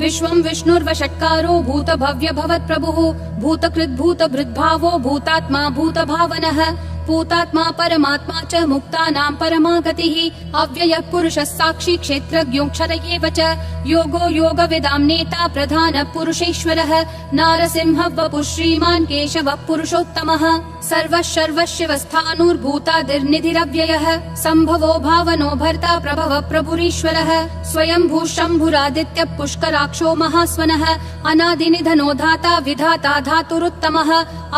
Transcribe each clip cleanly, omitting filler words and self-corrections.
विश्वं विष्णुर्वषट्कारो भूतभव्य भवत्प्रभुः भूतकृद्भूतभृद्भावो भूतात्मा भूतभावनः भूतात्मा परमात्मा च मुक्तानां परमा गतिः अव्ययः पुरुषः साक्षी क्षेत्रज्ञोऽक्षर एव च योगो योगविदां नेता प्रधानः पुरुषेश्वरः नारसिंहः वपुः श्रीमान् केशवः पुरुषोत्तमः सर्वः सर्वशिवस्थाणुर्भूतादिर्निधिरव्ययः सम्भवो भावनो भर्ता प्रभवः प्रभुरीश्वरः स्वयंभू शम्भुरादित्यः पुष्कराक्षो महास्वनः अनादिनिधनो धाता विधाता धातुरुत्तमः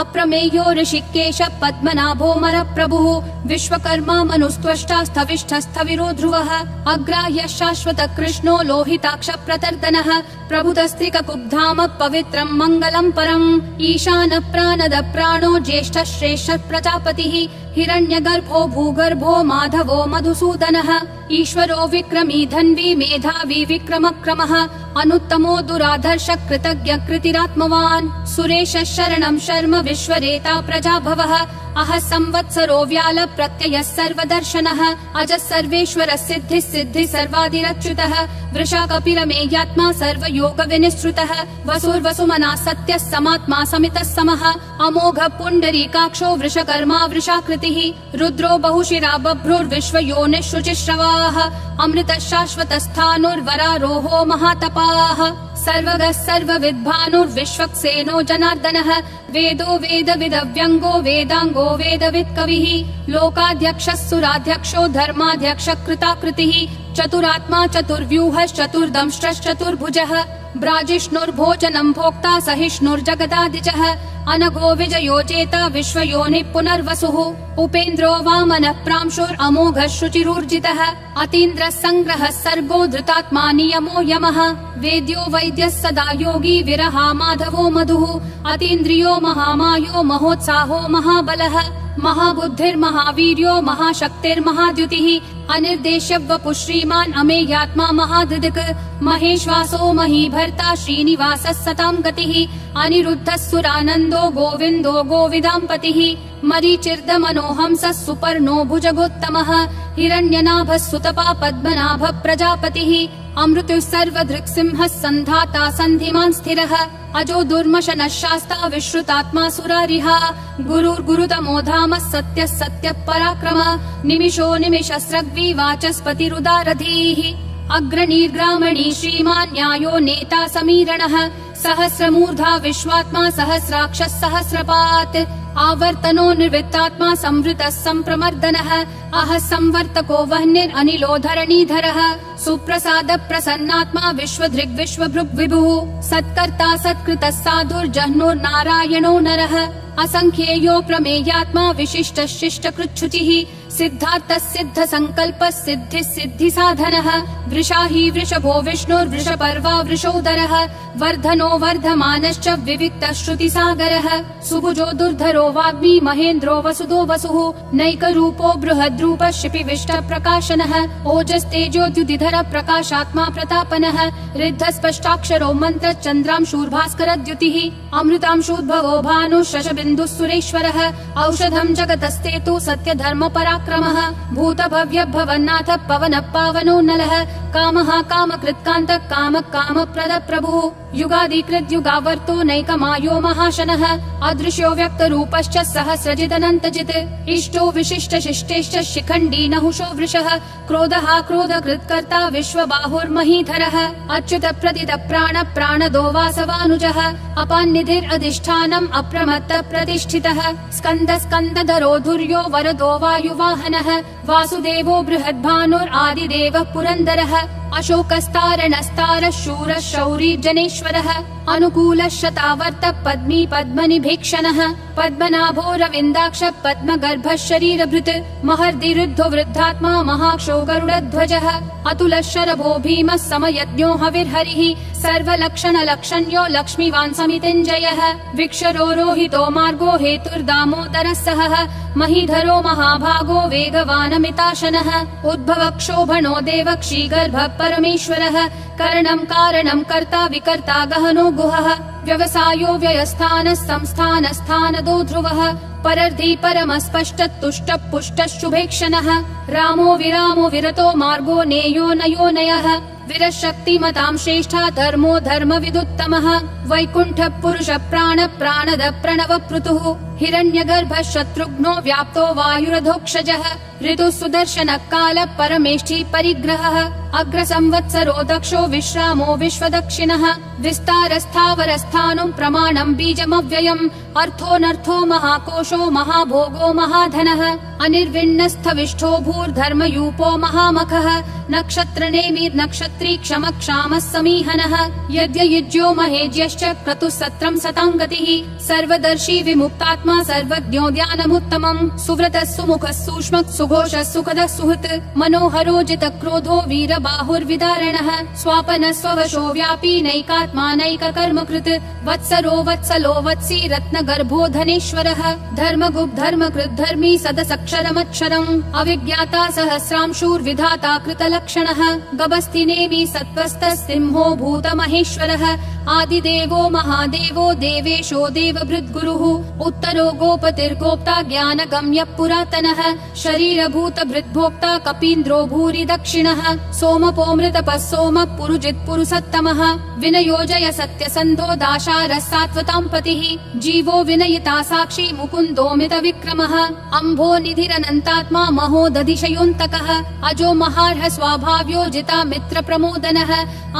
अप्रमेयो ऋषिकेश पद्मनाभो प्रभुः विश्वकर्मा मनुस्त्वष्टा स्थविष्ठस्थविरो ध्रुवः अग्राह्य शाश्वत कृष्णो लोहिताक्ष प्रतर्दनः प्रभुतस्त्रिककुब्धाम पवित्रं मङ्गलं परम् ईशान प्राणद प्राणो ज्येष्ठ श्रेष्ठ प्रजापतिः हिरण्यगर्भो भूगर्भो माधवो मधुसूदनः ईश्वरो विक्रमी धन्वी मेधावी विक्रमक्रमः अनुत्तमो दुराधर्ष कृतज्ञ कृतिरात्मवान् सुरेश शरणं शर्म विश्वरेता प्रजाभवः अह संवत्सरो व्याल प्रत्ययः सर्वदर्शनः अज सर्वेश्वर सिद्धिः सिद्धि सर्वादिरच्युतः वृषा कपिलमेयात्मा सर्वयोग विनिश्रुतः वसुर्वसुमना सत्यः समात्मा समितः समः अमोघ पुण्डरीकाक्षो वृषकर्मा वृषाकृतिः रुद्रो बहुशिरा बभ्रुर्विश्वयोनिः शुचिश्रवाः अमृतः शाश्वतस्थाणुर्वरारोहो महातपाः सर्वगः सर्वविद्भानुर्विश्वक्सेनो जनार्दनः वेदो वेदविदव्यङ्गो वेदाङ्गो वेदवित् कविः लोकाध्यक्षः सुराध्यक्षो धर्माध्यक्ष कृताकृतिः चतुरात्मा चतुर्व्यूहश्चतुर्दंष्ट्रश्चतुर्भुजः ब्राजिष्णुर्भोजनं भोक्ता सहिष्णुर्जगदादिजः अनघो विजयो जेता विश्वयोनिः पुनर्वसुः उपेन्द्रो वामनः प्रांशुरमोघः शुचिरूर्जितः अतीन्द्रः सङ्ग्रहः सर्गो धृतात्मा नियमो यमः वेद्यो वैद्यः सदा योगी विरहा माधवो मधुः अतीन्द्रियो महामायो महोत्साहो महाबलः महाबुद्धिर्महावीर्यो महाशक्तिर्महाद्युतिः अनिर्देश्य वपुः श्रीमान् अमेयात्मा महाधृदिक् महेश्वासो महीभर्ता श्रीनिवासः सतां गतिः अनिरुद्धः सुरानन्दो गोविन्दो गोविदाम्पतिः मरीचिर्दमनोहंसः सुपर्णो भुजगोत्तमः हिरण्यनाभः सुतपा पद्मनाभः प्रजापतिः अमृतुः सर्वधृक्सिंहः सन्धाता सन्धिमान् स्थिरः अजो दुर्मशनः शास्ता विश्रुतात्मा सुरारिः गुरुर्गुरुतमो धामः सत्यः सत्यः पराक्रमः निमिषो निमिषस्रग्वी वाचस्पतिरुदारधीः अग्रणीर्ग्रामणी श्रीमान् न्यायो नेता समीरणः सहस्रमूर्धा विश्वात्मा सहस्राक्षः सहस्रपात् आवर्तनो निर्वृत्तात्मा संवृतः सम्प्रमर्दनः अह संवर्तको वह्निरनिलो धरणीधरः सुप्रसाद प्रसन्नात्मा विश्वधृग् विश्वभृग् विभुः सत्कर्ता सत्कृतः साधुर्जह्नुर्नारायणो नरः असंख्येयो प्रमेयात्मा विशिष्ट शिष्ट कृच्छुचिः सिद्धार्थः सिद्ध संकल्पः सिद्धिः सिद्धि साधनः वृषाही वृषभो विष्णुर्वृषपर्वा वृषोदरः वर्धनो वर्धमानश्च विविक्तः श्रुतिसागरः सुभुजो दुर्धरो वाग्मी महेन्द्रो वसुदो वसुः नैकरूपो बृहद्रूपः शिपिविष्ट प्रकाशनः ओजस्तेजोद्युतिधर प्रकाशात्मा प्रतापनः ऋद्धस्पष्टाक्षरो मन्त्र चन्द्रांशूर्भास्करद्युतिः अमृतांशूद्भवो भानुः शशबिन्दुः सुरेश्वरः औषधं जगतस्तेतु सत्यधर्म पराक्रमः भूतभव्य भवन्नाथ पवनः पावनो नलः कामः कामकृत्कान्तः कामः कामप्रद प्रभुः युगादिकृत् युगावर्तो नैकमायो महाशनः अदृश्यो व्यक्तरूपश्च सहस्रजिदनन्तजित् इष्टो विशिष्ट शिष्टेश्च शिखण्डी नहुषो वृषः क्रोधः क्रोधकृत्कर्ता विश्वबाहुर्महीधरः अच्युत प्रदित प्राण प्राणदो वासवानुजः अपान्निधिरधिष्ठानम् अप्रमत्त प्रतिष्ठितः स्कन्द स्कन्दधरो धुर्यो वरदो वायुवाहनः वासुदेवो बृहद्भानुरादिदेवः पुरन्दरः अशोकस्तारणस्तारः शूरः शौरी जनेश्वरः अनुकूलः शतावर्त पद्मी पद्मनिभीक्षणः पद्मनाभो रविन्दाक्ष पद्मगर्भः शरीरभृत् महर्दिरुद्धो वृद्धात्मा महाक्षो गरुडध्वजः अतुलः शरभो भीमः समयज्ञो हविर्हरिः सर्वलक्षणलक्षण्यो लक्ष्मीवान् समितिञ्जयः विक्षरो रोहितो मार्गो हेतुर्दामोदरः सहः महीधरो महाभागो वेगवानमिताशनः उद्भव क्षोभणो देवक्षीगर्भः परमेश्वरः करणं कारणं कर्ता विकर्ता गहनो गुहः व्यवसायो व्ययस्थानः संस्थानस्थानदो ध्रुवः परर्धि परमस्पष्टतुष्ट पुष्ट शुभेक्षणः रामो विरामो विरतो मार्गो नेयो नयो नयः विरशक्तिमतां श्रेष्ठा धर्मो धर्म विदुत्तमः वैकुण्ठ पुरुष प्राण प्राणद प्रणव पृथुः हिरण्यगर्भ शत्रुघ्नो व्याप्तो वायुरधोक्षजः ऋतु सुदर्शन काल परमेष्ठी परिग्रहः अग्र संवत्सरो दक्षो विश्रामो विश्वदक्षिणः विस्तारस्थावरस्थानं प्रमाणं बीजमव्ययम् अर्थोऽनर्थो महाकोशो महाभोगो महाधनः अनिर्विण्णस्थविष्ठो भूर्धर्मयूपो महामखः नक्षत्रनेमिर्नक्षत्री क्षमक्षामः समीहनः यद्ययुज्यो महेज्यश्च क्रतुः सत्रं सताङ्गतिः सर्वदर्शी विमुक्तात्मा सर्वज्ञो ज्ञानमुत्तमम् सुव्रतः सुमुखः सूक्ष्मः सुघोषः सुखदः सुहृत् मनोहरो जितक्रोधो वीरबाहुर्विदारणः स्वापनः स्ववशो व्यापी नैकात्मा नैककर्मकृत् वत्सरो वत्सलो वत्सी रत्नगर्भो धनेश्वरः धर्मगुप् धर्मकृत् धर्मी सदसक्षरमक्षरम् अविज्ञाता सहस्रांशूर्विधाता कृतलक्षणः गभस्तिनेमि सत्त्वस्तः सिंहो भूतमहेश्वरः आदिदेवो महादेवो देवेशो देवभृद्गुरुः उत्तरो गोपतिर्गोप्ता ज्ञानगम्यः पुरातनः शरीरभूतभृद्भोक्ता कपीन्द्रो भूरि दक्षिणः सोमपोऽमृतपः सोमः पुरुजित् पुरुषोत्तमः विनयोजय सत्यसन्धो दाशारः सात्वतां पतिः जीवो विनयिता साक्षी मुकुन्दोमित विक्रमः अम्भो निधिरनन्तात्मा महोदधिशयोऽन्तकः अजो महार्ह स्वाभाव्यो जिता मित्र प्रमोदनः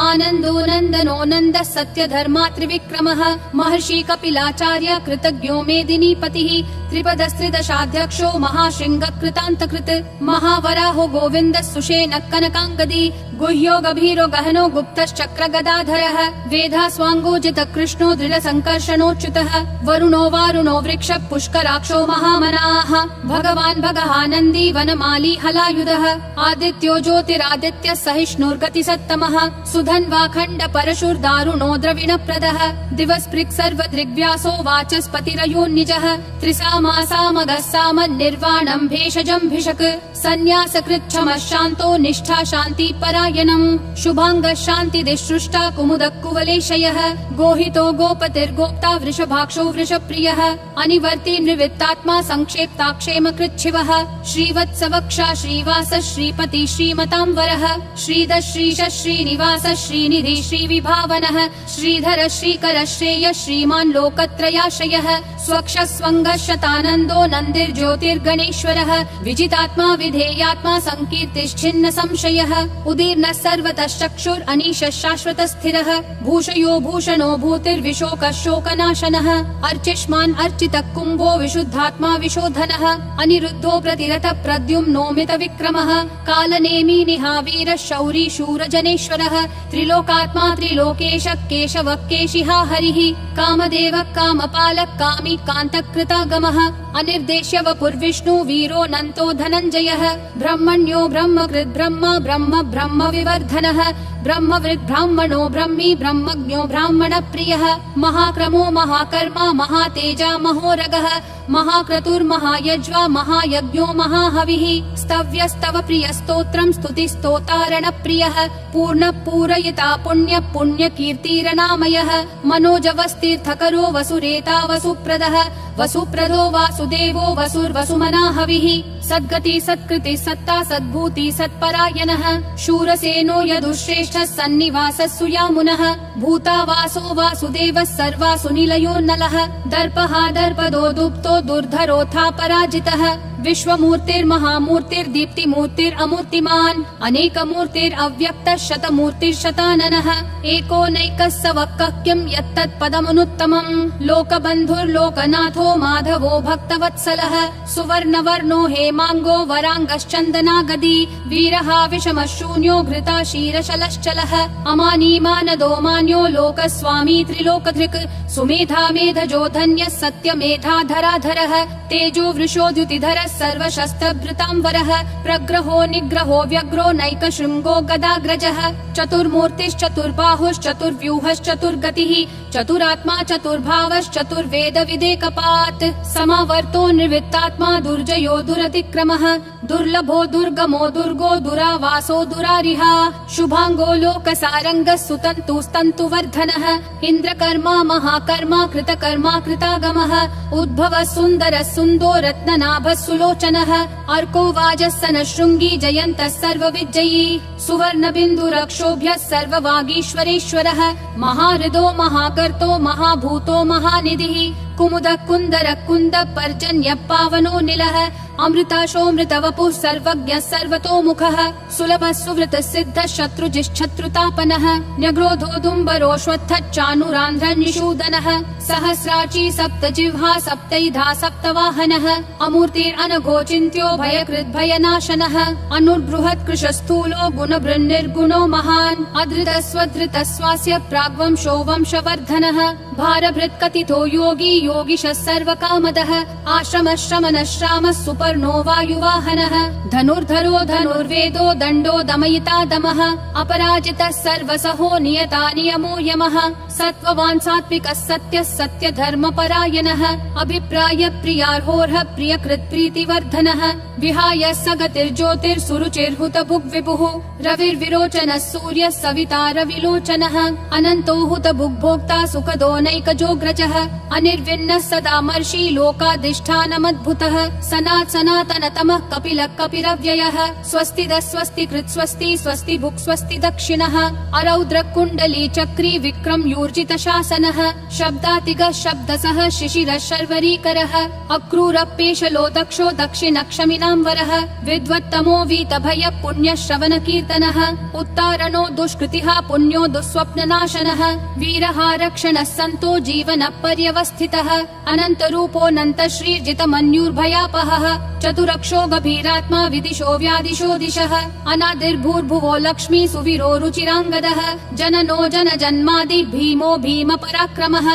आनन्दो नन्दनो नन्दः सत्यधर्मा त्रिविक्रमः महर्षि कपिलाचार्य कृतज्ञो मेदिनीपतिः त्रिपदस्त्रिदशाध्यक्षो महाशृङ्ग कृतान्तकृत् महावराहो गोविन्दः सुषेण कनकाङ्गदी गुह्यो गभीरो गहनो गुप्तश्चक्र गदाधरः वेधास्वाङ्गोजित कृष्णो दृढ संकर्षणोच्युतः वरुणो वारुणो वृक्ष पुष्कराक्षो महामनाः भगवान् भगहानन्दी वनमाली हलायुधः आदित्यो ज्योतिरादित्य सहिष्णुर्गति सत्तमः सुधन्वाखण्ड परशुर्दारुणो द्रविणप्रदः दिवस्पृक् सर्वदृग्व्यासो वाचस्पतिरयोन्निजः त्रिसामासामगः सामन्निर्वाणं भेषजं भिषक् सन्न्यासकृच्छमः शान्तो निष्ठा शान्ति परायणम् शुभाङ्गः शान्तिदिसृष्टा कुमुदः कुवलेशयः गोहितो गोपतिर्गोप्ता वृषभाक्षो वृषप्रियः अनिवर्ति निवृत्तात्मा संक्षेप्ता क्षेमकृच्छिवः श्रीवत्सवक्षा श्रीवास श्रीपति श्रीमतांवरः श्रीधर श्रीश श्रीनिवास श्रीनिधि श्रीविभावनः श्रीधर श्रीकर श्रेय श्रीमान् लोकत्रयाश्रयः स्वक्ष स्वङ्गः शतानन्दो नन्दिर्ज्योतिर्गणेश्वरः विजितात्मा विधेयात्मा संकीर्तिश्छिन्न संशयः उदीर्णः सर्वतः चक्षुर् अनीशः शाश्वतः स्थिरः भूषयो भूषणो भूतिर्विशोकः शोकनाशनः अर्चिष्मान् अर्चितः कुम्भो विशुद्धात्मा विशोधनः अनिरुद्धो प्रतिरथ प्रद्युम्नोमित विक्रमः कालनेमी निहावीरः शौरी शूरजनेश्वरः त्रिलोकात्मा त्रिलोकेश केशवः केशिहा हरिः कामदेवः कामपालः कामी कान्तकृतागमः अनिर्देश्य वपुर्विष्णु वीरो नन्तो धनञ्जयः ब्रह्मण्यो ब्रह्मकृत् ब्रह्म ब्रह्म ब्रह्म विवर्धनः ब्रह्मवृद् ब्राह्मणो ब्रह्मी ब्रह्मज्ञो ब्राह्मण प्रियः महाक्रमो महाकर्मा महातेजा महोरगः महाक्रतुर्महायज्वा महायज्ञो महाहविः स्तव्यस्तव प्रियस्तोत्रम् स्तुतिस्तोतारण प्रियः पूर्ण पूरयिता पुण्य पुण्य कीर्तिरनामयः मनोजवस्तीर्थकरो वसुरेता वसुप्रदः वसुप्रदो वासुदेवो वसुर्वसुमना हविः सद्गति सत्कृति सत्ता सद्भूति सत्परायणः शूरसेनो यदुश्रेष्ठः सन्निवासः सुयामुनः भूतावासो वासुदेवः सर्वासु निलयो नलः दर्पः दर्पदो दुप्तो दुर्धरोऽथा पराजितः विश्वमूर्तिर्महामूर्तिर्दीप्तिमूर्तिरमूर्तिमान् अनेकमूर्तिरव्यक्तः शतमूर्तिर्शताननः एको नैकः स वक्कः किं यत्तत्पदमनुत्तमम् लोकबन्धुर्लोकनाथो माधवो भक्तवत्सलः सुवर्णवर्णो हेमाङ्गो वराङ्गश्चन्दनागदी वीरः विषमः शून्यो घृता क्षीरशलश्चलः अमानी मानदो मान्यो लोकस्वामी त्रिलोकधृक् सुमेधा मेधजो धन्यः सत्यमेधाधराधरः तेजो वृषोद्युतिधरः सर्वशस्त्रभृतांवरः प्रग्रहो निग्रहो व्यग्रो नैकशृङ्गो गदाग्रजः चतुर्मूर्तिश्चतुर्बाहुश्चतुर्व्यूहश्चतुर्गतिः चतुरात्मा चतुर्भावश्चतुर्वेद विदेकपात् समावर्तो निर्वृत्तात्मा दुर्जयो दुरतिक्रमः विक्रमः दुर्लभो दुर्गमो दुर्गो दुरावासो दुरारिहा शुभांगो लोकसारंगः सुतन्तुस्तन्तुवर्धनः इन्द्रकर्मा महाकर्मा कृतकर्मा कृतागमः उद्भवः सुन्दरः सुन्दो रत्ननाभः सुलोचनः अर्को वाजस्सनः शृङ्गी जयन्तः सर्वविजयी सुवर्णबिन्दुरक्षोभ्यः सर्ववागीश्वरेश्वरः महाहृदो महाकर्तो महाभूतो महानिधिः कुमुदः कुन्दरः कुन्दः पर्जन्यः पावनो निलः अमृताशोऽमृतवपुः सर्वज्ञः सर्वतोमुखः सुलभः सुवृतः सिद्धः शत्रुजिश्शत्रुतापनः न्यग्रोधोदुम्बरोऽश्वत्थः चाणूरान्ध्रः निषूदनः सहस्राची सप्तजिह्वा सप्तैधा सप्तवाहनः अमूर्तिरनघोचिन्त्यो भयकृद्भयनाशनः अनुर्बृहत् कृशस्थूलो गुणभृन्निर्गुणो महान् अधृतः स्वधृतः स्वास्य प्राग्वंशो वंशवर्धनः भारभृत्कथितो योगी योगिशः सर्वकामदः आश्रमः श्रमणः श्रामः सुपर्णो वायुवाहनः धनुर्धरो धनुर्वेदो दण्डो दमयिता दमः अपराजितः सर्वसहो नियता नियमो यमः सत्त्ववान् सात्विकः सत्यः सत्यधर्मपरायणः अभिप्राय प्रियार्होर्ह प्रियकृत् प्रीतिवर्धनः विहाय सगतिर्ज्योतिर्सुरुचिर्हुतभुग्विभुः रविर्विरोचनः सूर्यः सविता रविलोचनः अनन्तो हुतभुग्भोक्ता सुखदो नैकजोग्रजः अनिर्विण्णः सदामर्षि लोकाधिष्ठानमद्भुतः सनातनतमः कपिलः कपिरव्ययः स्वस्तिदः स्वस्तिकृत् स्वस्ति स्वस्ति भुक् स्वस्ति दक्षिणः अरौद्र कुण्डली चक्री विक्रम यूर्जित शासनः शब्दातिगः शब्दसः शिशिरः शर्वरीकरः अक्रूरपेशलो दक्षो दक्षिणक्षमिनाम्बरः विद्वत्तमो वीतभय पुण्यः श्रवण कीर्तनः उत्तारणो दुष्कृतिः पुण्यो दुःस्वप्ननाशनः वीरः रक्षणः सन्तो जीवन पर्यवस्थितः अनन्तरूपोऽनन्त श्रीर्जितमन्युर्भयापहः चतुरक्षो गभीरात्मा विदिशो व्यादिशो दिशः अनादिर्भूर्भुवो लक्ष्मी सुवीरो रुचिराङ्गदः जननो जनजन्मादि भीमो भीम पराक्रमः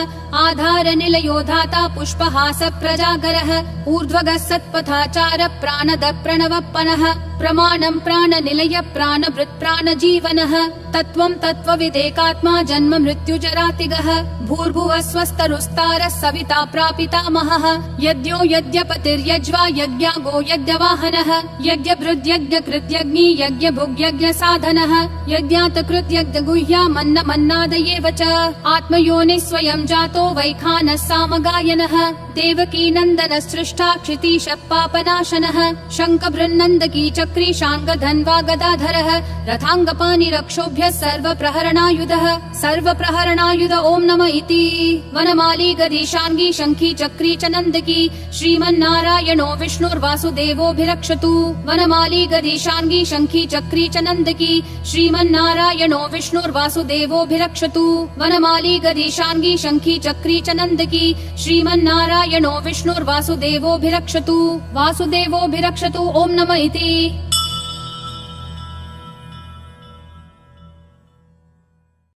आधार निलयो धाता पुष्पहास प्रजागरः ऊर्ध्वगः सत्पथाचार प्राणद प्रणवप्पनः प्रमाणं प्राणनिलय प्राणभृत् प्राणजीवनः तत्त्वं तत्त्वविदेकात्मा जन्म मृत्युजरातिगः भूर्भुवः स्वस्तरुस्तारः सविता प्रापितामहः यज्ञो यज्ञपतिर्यज्वा यज्ञागो यज्ञवाहनः यज्ञभृद्यज्ञकृत्यग्नि यज्ञभुग्यज्ञसाधनः यज्ञातकृत्यज्ञगुह्यामन्नमन्नादयेव च आत्मयोनिः स्वयं जातो वैखानः सामगायनः देवकी नन्दनः सृष्टा क्षितीशः पापनाशनः शङ्खबृन्नन्दकी चक्री शाङ्गधन्वा गदाधरः रथाङ्गपाणिरक्षोभ्यः सर्वप्रहरणायुधः सर्वप्रहरणायुध ॐ नमः इति वनमाली गदीशाङ्गी शङ्खी चक्री च नन्दकी श्रीमन्नारायणो विष्णुर्वासुदेवोऽभिरक्षतु वनमाली गदीशाङ्गी शङ्खी चक्री च नन्दकी श्रीमन्नारायणो विष्णुर्वासुदेवोऽभिरक्षतु वनमाली गदीशाङ्गी शङ्खी चक्री च नन्दकी श्रीमन्नारायणो विष्णुर्वासुदेवोऽभिरक्षतु वासुदेवोऽभिरक्षतु ॐ नमः इति।